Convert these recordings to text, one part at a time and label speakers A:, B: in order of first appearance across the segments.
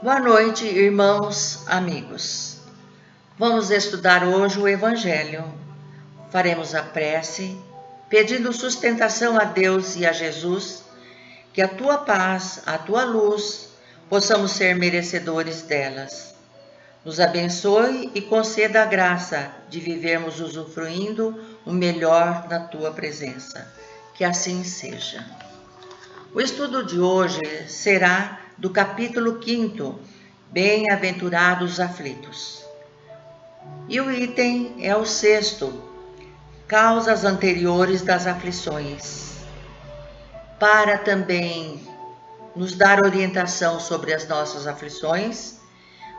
A: Boa noite, irmãos, amigos. Vamos estudar hoje o Evangelho. Faremos a prece, pedindo sustentação a Deus e a Jesus, que a tua paz, a tua luz, possamos ser merecedores delas. Nos abençoe e conceda a graça de vivermos usufruindo o melhor da tua presença. Que assim seja. O estudo de hoje será do capítulo 5, Bem-aventurados os aflitos. E o item é o 6º, Causas anteriores das aflições. Para também nos dar orientação sobre as nossas aflições,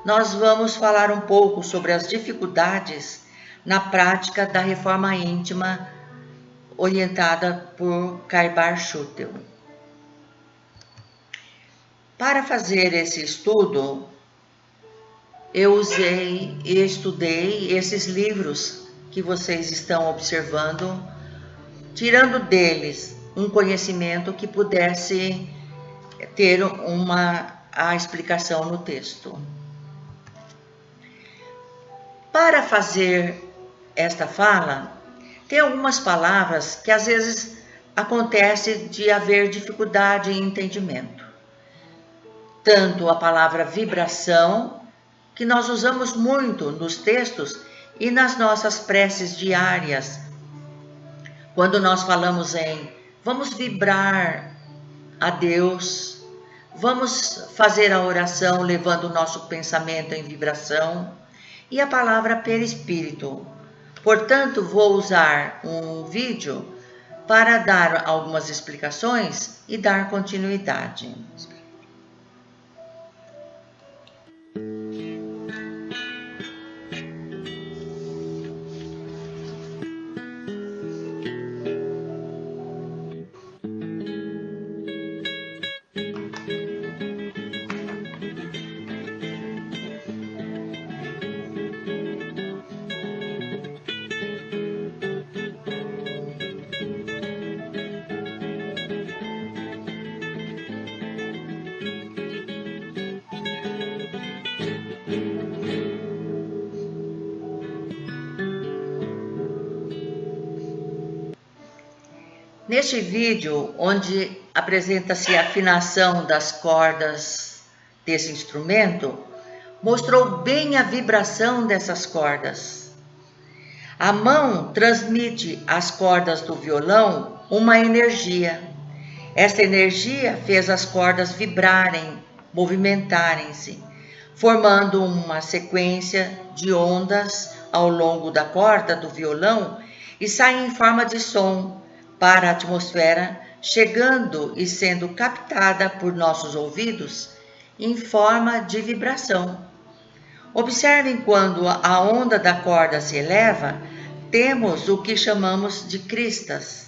A: nós vamos falar um pouco sobre as dificuldades na prática da reforma íntima orientada por Karl Schutel. Para fazer esse estudo, eu usei e estudei esses livros que vocês estão observando, tirando deles um conhecimento que pudesse ter a explicação no texto. Para fazer esta fala, tem algumas palavras que às vezes acontece de haver dificuldade em entendimento. Tanto a palavra vibração, que nós usamos muito nos textos e nas nossas preces diárias. Quando nós falamos em vamos vibrar a Deus, vamos fazer a oração levando o nosso pensamento em vibração, e a palavra perispírito. Portanto, vou usar um vídeo para dar algumas explicações e dar continuidade. Neste vídeo, onde apresenta-se a afinação das cordas desse instrumento, mostrou bem a vibração dessas cordas. A mão transmite às cordas do violão uma energia. Esta energia fez as cordas vibrarem, movimentarem-se, formando uma sequência de ondas ao longo da corda do violão e saem em forma de som para a atmosfera, chegando e sendo captada por nossos ouvidos em forma de vibração. Observem quando a onda da corda se eleva, temos o que chamamos de cristas.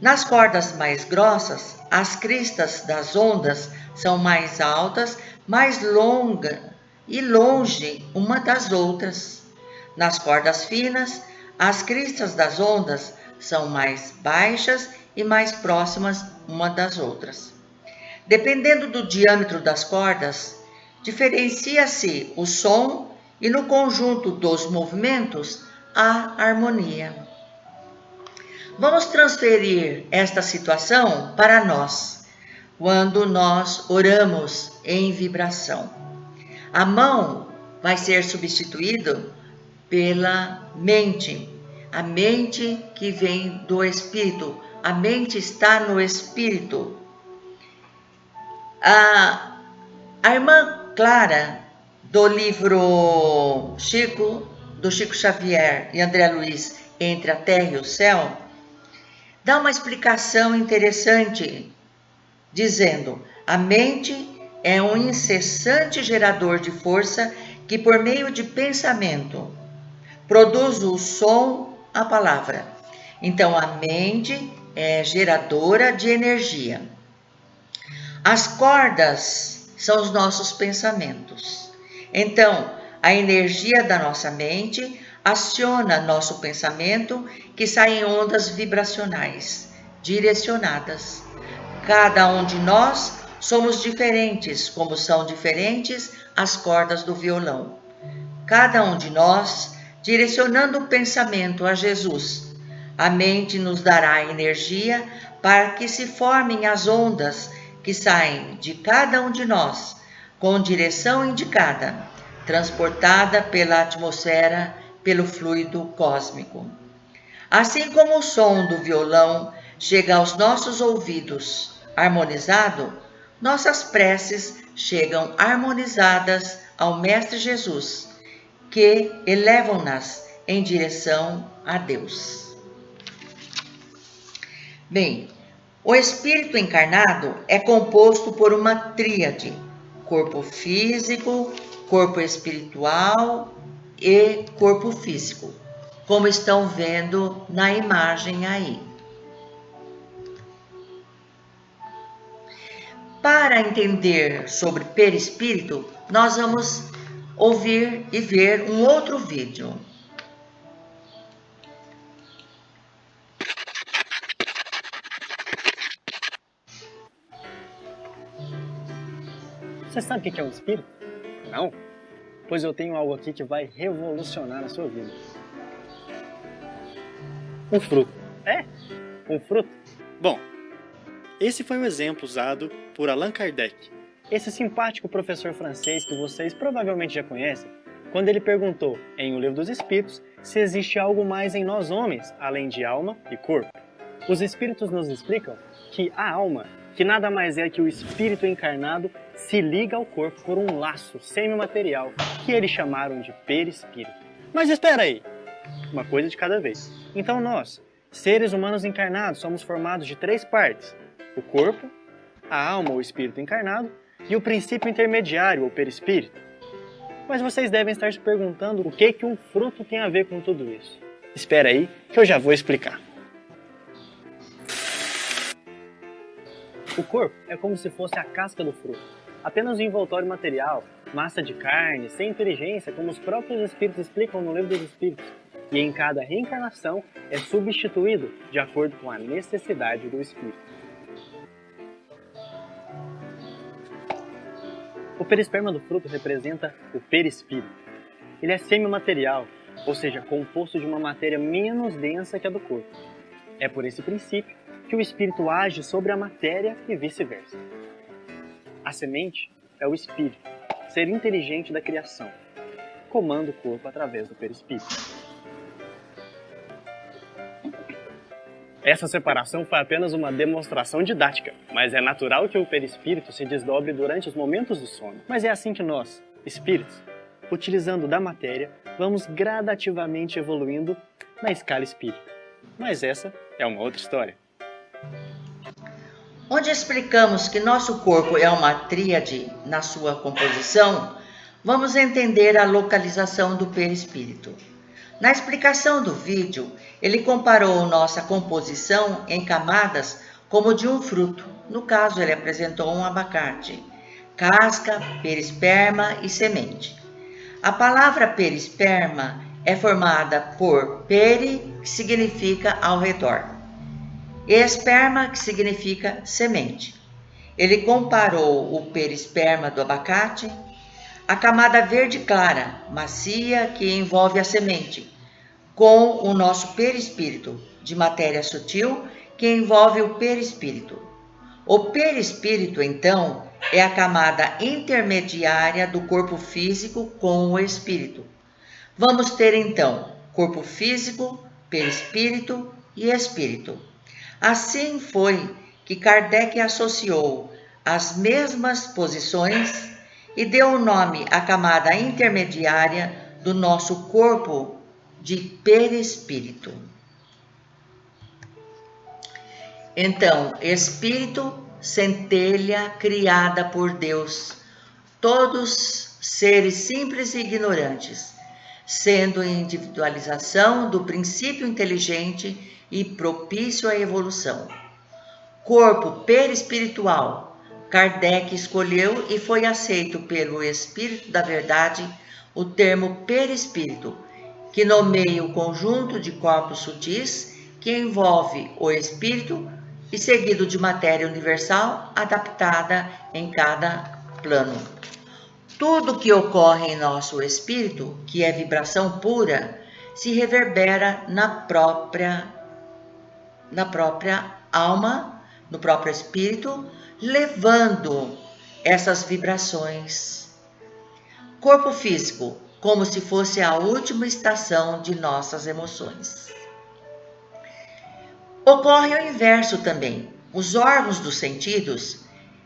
A: Nas cordas mais grossas, as cristas das ondas são mais altas, mais longas e longe uma das outras. Nas cordas finas, as cristas das ondas são mais baixas e mais próximas uma das outras. Dependendo do diâmetro das cordas, diferencia-se o som e no conjunto dos movimentos a harmonia. Vamos transferir esta situação para nós, quando nós oramos em vibração. A mão vai ser substituída pela mente. A mente que vem do Espírito. A mente está no Espírito. A irmã Clara, do livro do Chico Xavier e André Luiz, Entre a Terra e o Céu, dá uma explicação interessante, dizendo: a mente é um incessante gerador de força que, por meio de pensamento, produz o som, a palavra. Então, a mente é geradora de energia. As cordas são os nossos pensamentos. Então, a energia da nossa mente aciona nosso pensamento, que sai em ondas vibracionais, direcionadas. Cada um de nós somos diferentes, como são diferentes as cordas do violão. Cada um de nós, direcionando o pensamento a Jesus, a mente nos dará energia para que se formem as ondas que saem de cada um de nós, com direção indicada, transportada pela atmosfera, pelo fluido cósmico. Assim como o som do violão chega aos nossos ouvidos harmonizado, nossas preces chegam harmonizadas ao Mestre Jesus, que elevam-nas em direção a Deus. Bem, o espírito encarnado é composto por uma tríade: corpo físico, corpo espiritual e corpo físico, como estão vendo na imagem aí. Para entender sobre perispírito, nós vamos ouvir e ver um outro vídeo.
B: Você sabe o que é um espírito? Não? Pois eu tenho algo aqui que vai revolucionar a sua vida. Um fruto. É? Um fruto? Bom, esse foi o exemplo usado por Allan Kardec, esse simpático professor francês que vocês provavelmente já conhecem, quando ele perguntou, em O Livro dos Espíritos, se existe algo mais em nós homens, além de alma e corpo. Os espíritos nos explicam que a alma, que nada mais é que o espírito encarnado, se liga ao corpo por um laço semimaterial, que eles chamaram de perispírito. Mas espera aí! Uma coisa de cada vez. Então nós, seres humanos encarnados, somos formados de 3 partes: o corpo, a alma ou espírito encarnado e o princípio intermediário ou perispírito. Mas vocês devem estar se perguntando o que um fruto tem a ver com tudo isso. Espera aí que eu já vou explicar. O corpo é como se fosse a casca do fruto, apenas um envoltório material, massa de carne, sem inteligência, como os próprios espíritos explicam no Livro dos Espíritos, e em cada reencarnação é substituído de acordo com a necessidade do espírito. O perisperma do fruto representa o perispírito. Ele é semimaterial, ou seja, composto de uma matéria menos densa que a do corpo. É por esse princípio que o espírito age sobre a matéria e vice-versa. A semente é o espírito, ser inteligente da criação, comanda o corpo através do perispírito. Essa separação foi apenas uma demonstração didática, mas é natural que o perispírito se desdobre durante os momentos do sono. Mas é assim que nós, espíritos, utilizando da matéria, vamos gradativamente evoluindo na escala espírita. Mas essa é uma outra história.
A: Onde explicamos que nosso corpo é uma tríade na sua composição, vamos entender a localização do perispírito. Na explicação do vídeo, ele comparou nossa composição em camadas como de um fruto. No caso, ele apresentou um abacate: casca, perisperma e semente. A palavra perisperma é formada por peri, que significa ao redor, e esperma, que significa semente. Ele comparou o perisperma do abacate à camada verde clara, macia, que envolve a semente, com o nosso perispírito, de matéria sutil, que envolve o perispírito. O perispírito, então, é a camada intermediária do corpo físico com o espírito. Vamos ter, então, corpo físico, perispírito e espírito. Assim foi que Kardec associou as mesmas posições e deu o nome à camada intermediária do nosso corpo de perispírito. Então, espírito, centelha criada por Deus, todos seres simples e ignorantes, sendo individualização do princípio inteligente e propício à evolução. Corpo perispiritual, Kardec escolheu e foi aceito pelo Espírito da Verdade o termo perispírito, que nomeia o conjunto de corpos sutis que envolve o espírito e seguido de matéria universal adaptada em cada plano. Tudo que ocorre em nosso espírito, que é vibração pura, se reverbera na própria alma, no próprio espírito, levando essas vibrações. Corpo físico, como se fosse a última estação de nossas emoções. Ocorre o inverso também. Os órgãos dos sentidos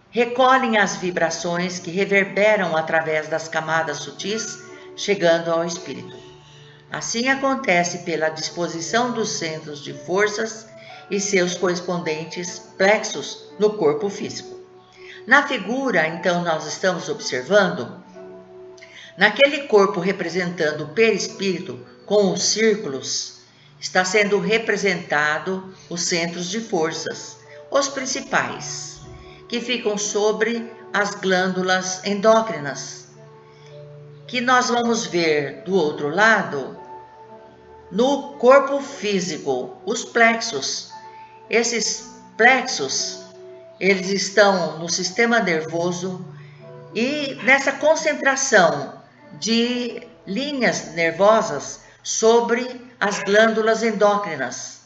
A: recolhem as vibrações que reverberam através das camadas sutis, chegando ao espírito. Assim acontece pela disposição dos centros de forças e seus correspondentes plexos no corpo físico. Na figura, então, nós estamos observando, naquele corpo representando o perispírito com os círculos, está sendo representado os centros de forças, os principais, que ficam sobre as glândulas endócrinas, que nós vamos ver do outro lado, no corpo físico, os plexos. Esses plexos, eles estão no sistema nervoso e nessa concentração de linhas nervosas sobre as glândulas endócrinas.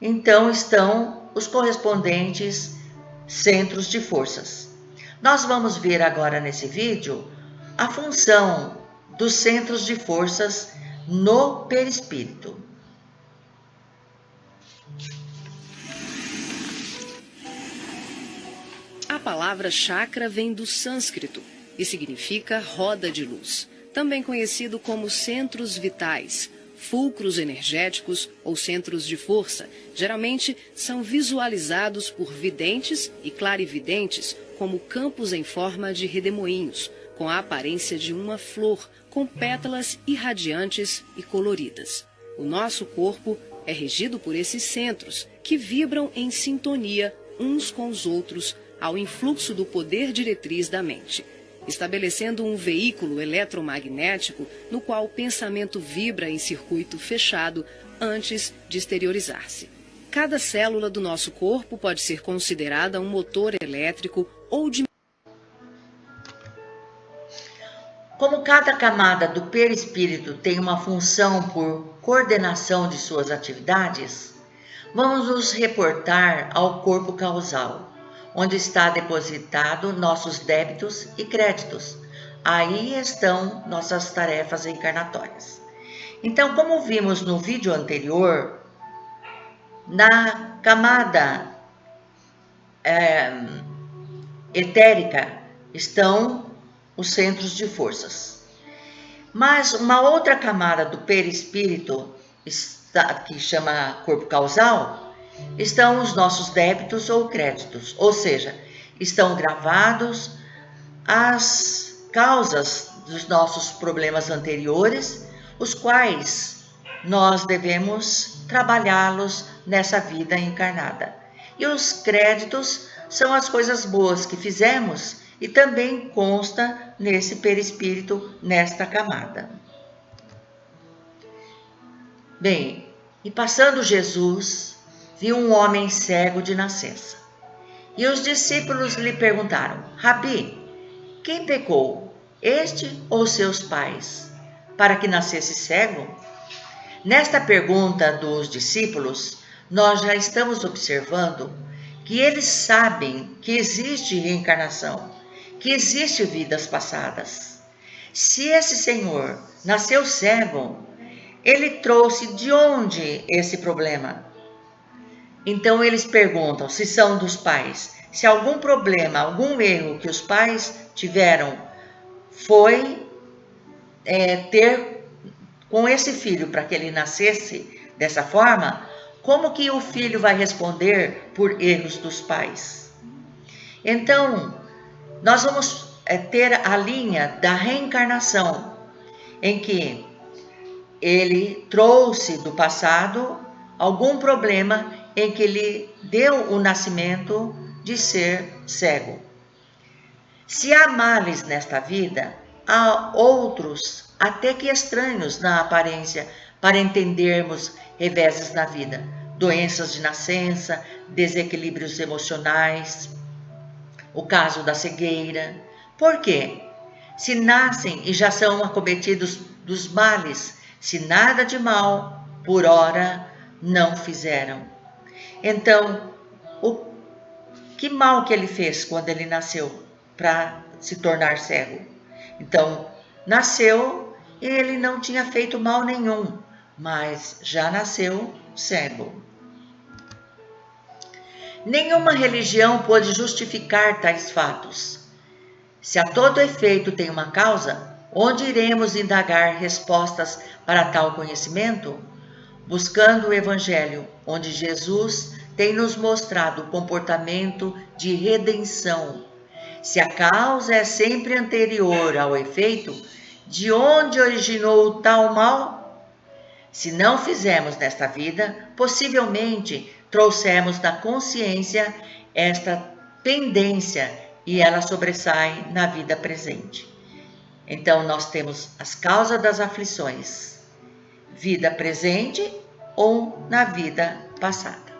A: Então estão os correspondentes centros de forças. Nós vamos ver agora nesse vídeo a função dos centros de forças no perispírito.
C: A palavra chakra vem do sânscrito e significa roda de luz, também conhecido como centros vitais, fulcros energéticos ou centros de força. Geralmente são visualizados por videntes e clarividentes como campos em forma de redemoinhos, com a aparência de uma flor, com pétalas irradiantes e coloridas. O nosso corpo é regido por esses centros, que vibram em sintonia uns com os outros ao influxo do poder diretriz da mente, estabelecendo um veículo eletromagnético no qual o pensamento vibra em circuito fechado antes de exteriorizar-se. Cada célula do nosso corpo pode ser considerada um motor elétrico ou de...
A: Como cada camada do perispírito tem uma função por coordenação de suas atividades, vamos nos reportar ao corpo causal, onde está depositado nossos débitos e créditos. Aí estão nossas tarefas encarnatórias. Então, como vimos no vídeo anterior, na camada etérica estão os centros de forças. Mas uma outra camada do perispírito, que chama corpo causal, estão os nossos débitos ou créditos, ou seja, estão gravados as causas dos nossos problemas anteriores, os quais nós devemos trabalhá-los nessa vida encarnada. E os créditos são as coisas boas que fizemos e também consta nesse perispírito, nesta camada. Bem, e passando Jesus, viu um homem cego de nascença. E os discípulos lhe perguntaram: Rabi, quem pecou, este ou seus pais, para que nascesse cego? Nesta pergunta dos discípulos, nós já estamos observando que eles sabem que existe reencarnação, que existe vidas passadas. Se esse Senhor nasceu cego, ele trouxe de onde esse problema? Então eles perguntam se são dos pais, se algum problema, algum erro que os pais tiveram foi ter com esse filho para que ele nascesse dessa forma, como que o filho vai responder por erros dos pais? Então, nós vamos ter a linha da reencarnação, em que ele trouxe do passado algum problema em que lhe deu o nascimento de ser cego. Se há males nesta vida, há outros, até que estranhos na aparência, para entendermos reveses na vida. doenças de nascença, desequilíbrios emocionais, o caso da cegueira. Por quê? Se nascem e já são acometidos dos males, se nada de mal, por ora, não fizeram. Então, que mal que ele fez quando ele nasceu para se tornar cego? Então, nasceu e ele não tinha feito mal nenhum, mas já nasceu cego. Nenhuma religião pôde justificar tais fatos. Se a todo efeito tem uma causa, onde iremos indagar respostas para tal conhecimento? Buscando o Evangelho, onde Jesus tem nos mostrado o comportamento de redenção. Se a causa é sempre anterior ao efeito, de onde originou tal mal? Se não fizemos nesta vida, possivelmente trouxemos na consciência esta pendência e ela sobressai na vida presente. Então, nós temos as causas das aflições, vida presente ou na vida passada.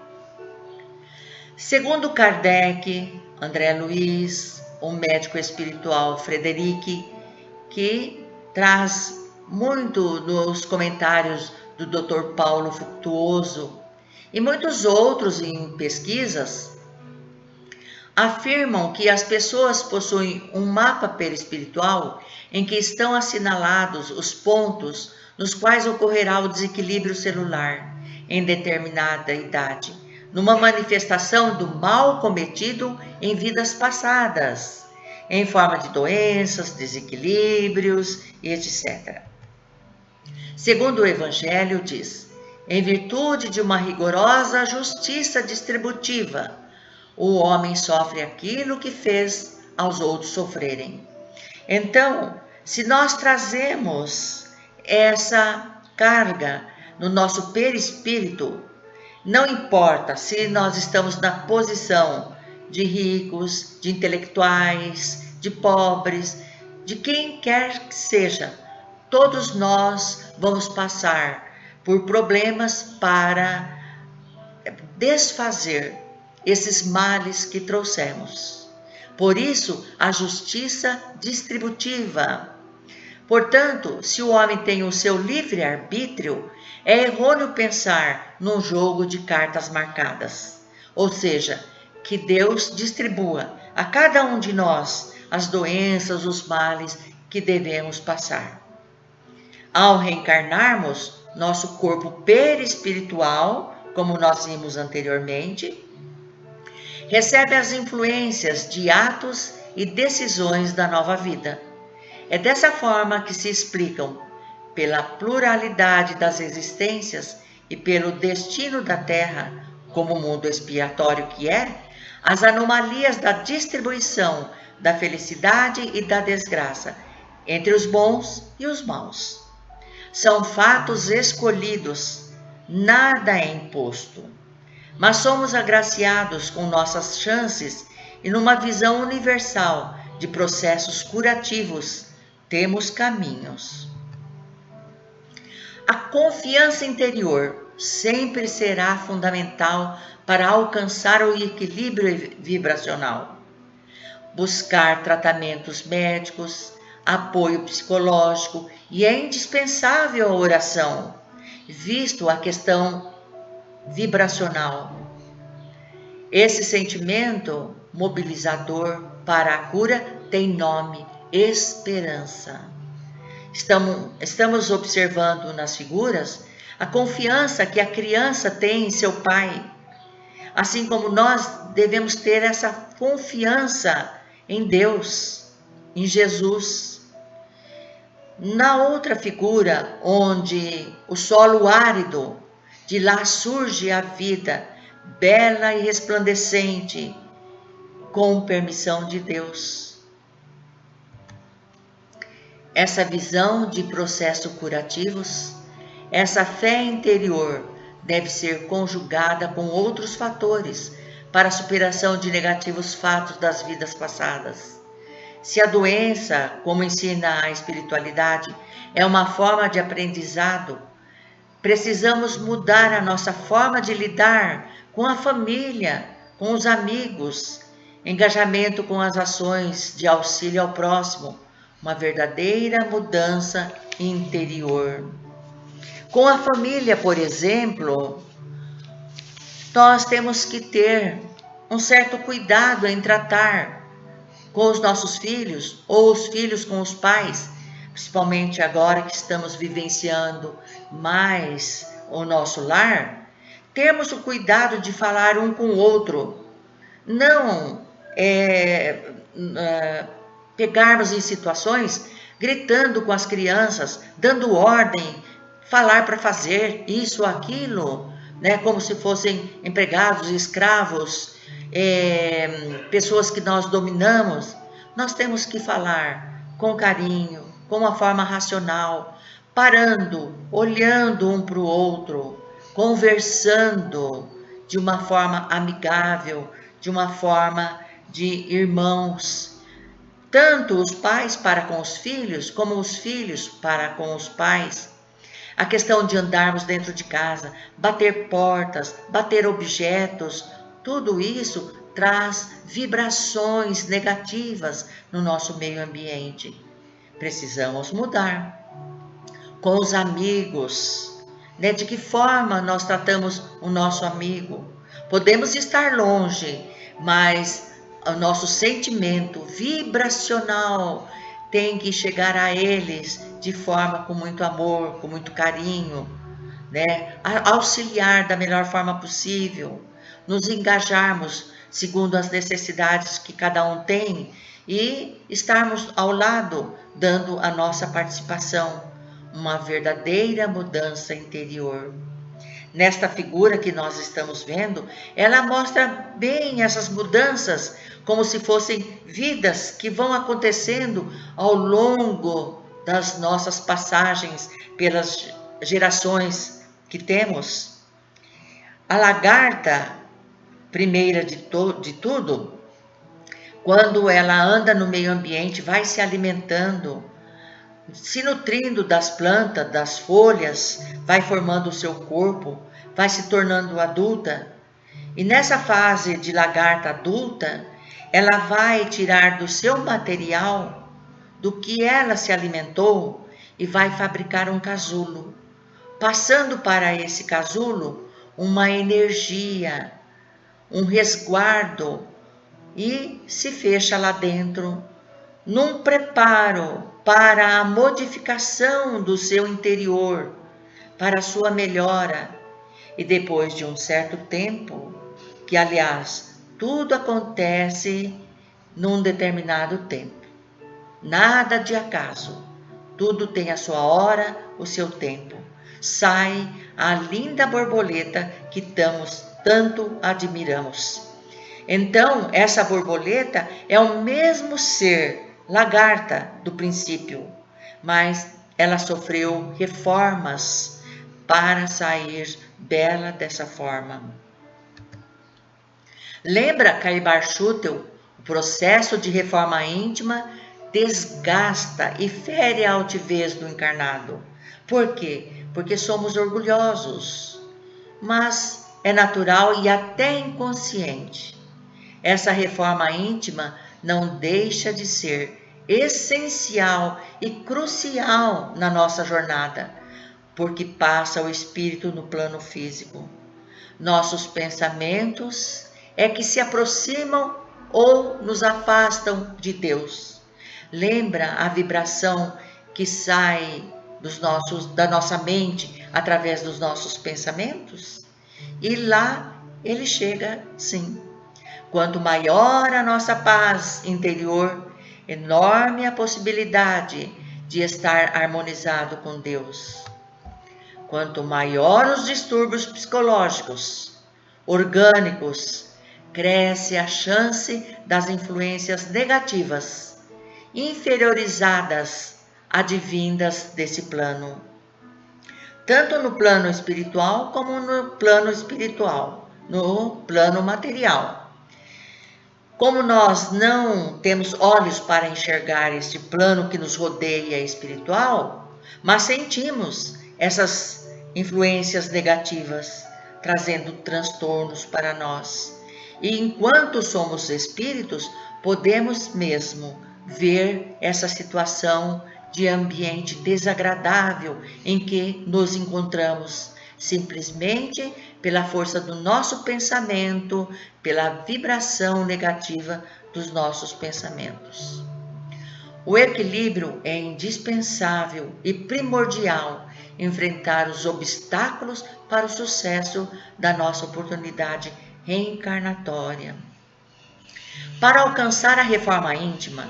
A: Segundo Kardec, André Luiz, o médico espiritual Frederic, que traz muito nos comentários do Dr. Paulo Frutuoso e muitos outros em pesquisas, afirmam que as pessoas possuem um mapa perispiritual em que estão assinalados os pontos nos quais ocorrerá o desequilíbrio celular em determinada idade, numa manifestação do mal cometido em vidas passadas, em forma de doenças, desequilíbrios e etc. Segundo o Evangelho diz, em virtude de uma rigorosa justiça distributiva, o homem sofre aquilo que fez aos outros sofrerem. Então, se nós trazemos essa carga no nosso perispírito, não importa se nós estamos na posição de ricos, de intelectuais, de pobres, de quem quer que seja, todos nós vamos passar por problemas para desfazer esses males que trouxemos. Por isso, a justiça distributiva. Portanto, se o homem tem o seu livre-arbítrio, é errôneo pensar num jogo de cartas marcadas. Ou seja, que Deus distribua a cada um de nós as doenças, os males que devemos passar. Ao reencarnarmos, nosso corpo perispiritual, como nós vimos anteriormente, recebe as influências de atos e decisões da nova vida. É dessa forma que se explicam, pela pluralidade das existências e pelo destino da Terra, como mundo expiatório que é, as anomalias da distribuição da felicidade e da desgraça entre os bons e os maus. São fatos escolhidos, nada é imposto. Mas somos agraciados com nossas chances e numa visão universal de processos curativos, temos caminhos. A confiança interior sempre será fundamental para alcançar o equilíbrio vibracional. Buscar tratamentos médicos, apoio psicológico e é indispensável a oração, visto a questão vibracional. Esse sentimento mobilizador para a cura tem nome: esperança. Estamos observando nas figuras a confiança que a criança tem em seu pai, assim como nós devemos ter essa confiança em Deus, em Jesus. Na outra figura, onde o solo árido, de lá surge a vida, bela e resplandecente, com permissão de Deus. Essa visão de processos curativos, essa fé interior deve ser conjugada com outros fatores para a superação de negativos fatos das vidas passadas. Se a doença, como ensina a espiritualidade, é uma forma de aprendizado Precisamos mudar a nossa forma de lidar com a família, com os amigos, engajamento com as ações de auxílio ao próximo, uma verdadeira mudança interior. Com a família, por exemplo, nós temos que ter um certo cuidado em tratar com os nossos filhos ou os filhos com os pais, principalmente agora que estamos vivenciando mais o nosso lar, termos o cuidado de falar um com o outro, não pegarmos em situações gritando com as crianças, dando ordem, falar para fazer isso ou aquilo, né, como se fossem empregados, escravos, pessoas que nós dominamos. Nós temos que falar com carinho, com uma forma racional, parando, olhando um para o outro, conversando de uma forma amigável, de uma forma de irmãos. Tanto os pais para com os filhos, como os filhos para com os pais. A questão de andarmos dentro de casa, bater portas, bater objetos, tudo isso traz vibrações negativas no nosso meio ambiente. Precisamos mudar. Com os amigos, né? De que forma nós tratamos o nosso amigo? Podemos estar longe, mas o nosso sentimento vibracional tem que chegar a eles de forma com muito amor, com muito carinho, né? Auxiliar da melhor forma possível, nos engajarmos segundo as necessidades que cada um tem e estarmos ao lado, dando a nossa participação, uma verdadeira mudança interior. Nesta figura que nós estamos vendo, ela mostra bem essas mudanças, como se fossem vidas que vão acontecendo ao longo das nossas passagens pelas gerações que temos. A lagarta, primeira de tudo, quando ela anda no meio ambiente, vai se alimentando, se nutrindo das plantas, das folhas, vai formando o seu corpo, vai se tornando adulta. E nessa fase de lagarta adulta, ela vai tirar do seu material, do que ela se alimentou, e vai fabricar um casulo, passando para esse casulo uma energia, um resguardo, e se fecha lá dentro, num preparo para a modificação do seu interior, para a sua melhora. E depois de um certo tempo, que aliás, tudo acontece num determinado tempo, nada de acaso, tudo tem a sua hora, o seu tempo. Sai a linda borboleta que tanto admiramos. Então, essa borboleta é o mesmo ser, lagarta, do princípio, mas ela sofreu reformas para sair bela dessa forma. Lembra Caíbar Schutel? O processo de reforma íntima desgasta e fere a altivez do encarnado. Por quê? Porque somos orgulhosos, mas é natural e até inconsciente. Essa reforma íntima não deixa de ser essencial e crucial na nossa jornada, porque passa o espírito no plano físico. Nossos pensamentos é que se aproximam ou nos afastam de Deus. Lembra a vibração que sai da nossa mente através dos nossos pensamentos? E lá ele chega, sim. Quanto maior a nossa paz interior, enorme a possibilidade de estar harmonizado com Deus. Quanto maior os distúrbios psicológicos, orgânicos, cresce a chance das influências negativas, inferiorizadas, advindas desse plano. Tanto no plano espiritual como no plano material. Como nós não temos olhos para enxergar este plano que nos rodeia espiritual, mas sentimos essas influências negativas, trazendo transtornos para nós. E enquanto somos espíritos, podemos mesmo ver essa situação de ambiente desagradável em que nos encontramos, simplesmente pela força do nosso pensamento, pela vibração negativa dos nossos pensamentos. O equilíbrio é indispensável e primordial enfrentar os obstáculos para o sucesso da nossa oportunidade reencarnatória. Para alcançar a reforma íntima,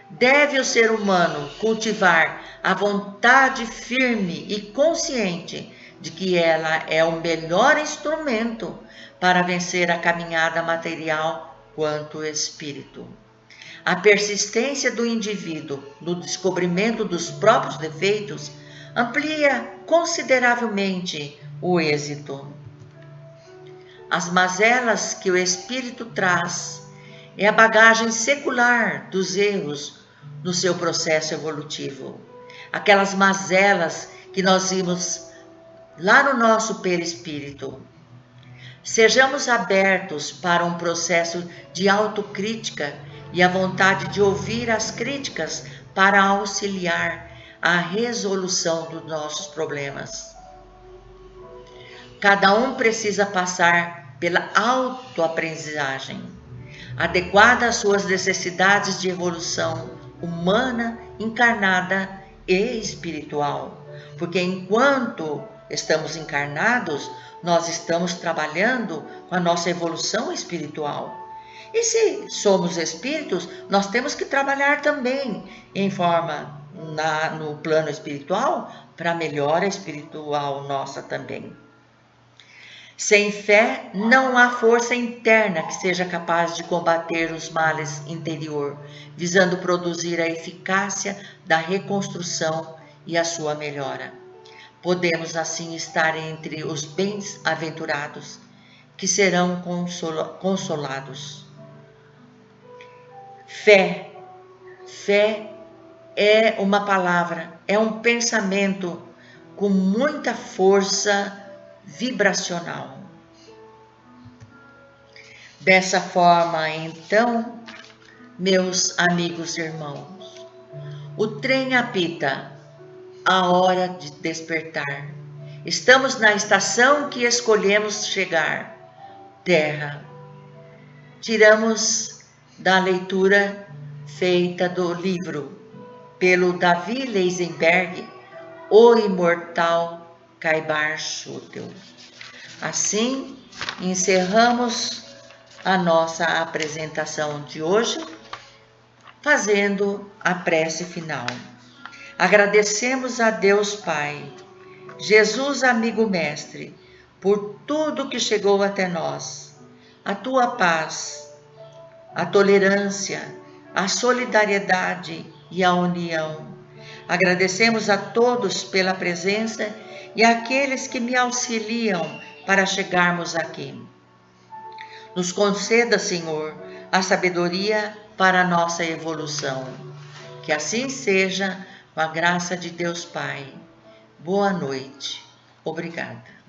A: deve o ser humano cultivar a vontade firme e consciente de que ela é o melhor instrumento para vencer a caminhada material quanto espírito. A persistência do indivíduo no descobrimento dos próprios defeitos amplia consideravelmente o êxito. As mazelas que o espírito traz é a bagagem secular dos erros no seu processo evolutivo. Aquelas mazelas que nós vimos lá no nosso perispírito. Sejamos abertos para um processo de autocrítica e a vontade de ouvir as críticas para auxiliar a resolução dos nossos problemas. Cada um precisa passar pela autoaprendizagem, adequada às suas necessidades de evolução humana, encarnada e espiritual. Porque enquanto estamos encarnados, nós estamos trabalhando com a nossa evolução espiritual. E se somos espíritos, nós temos que trabalhar também no plano espiritual para a melhora espiritual nossa também. Sem fé, não há força interna que seja capaz de combater os males interior, visando produzir a eficácia da reconstrução e a sua melhora. Podemos assim estar entre os bem-aventurados, que serão consolados. Fé é uma palavra, é um pensamento com muita força vibracional. Dessa forma, então, meus amigos e irmãos, o trem apita, a hora de despertar. Estamos na estação que escolhemos chegar, Terra. Tiramos da leitura feita do livro pelo Davi Leisenberg, O Imortal Caibar Schutel. Assim, encerramos a nossa apresentação de hoje, fazendo a prece final. Agradecemos a Deus Pai, Jesus amigo mestre, por tudo que chegou até nós, a tua paz, a tolerância, a solidariedade e a união. Agradecemos a todos pela presença e àqueles que me auxiliam para chegarmos aqui. Nos conceda, Senhor, a sabedoria para a nossa evolução. Que assim seja, com a graça de Deus Pai. Boa noite. Obrigada.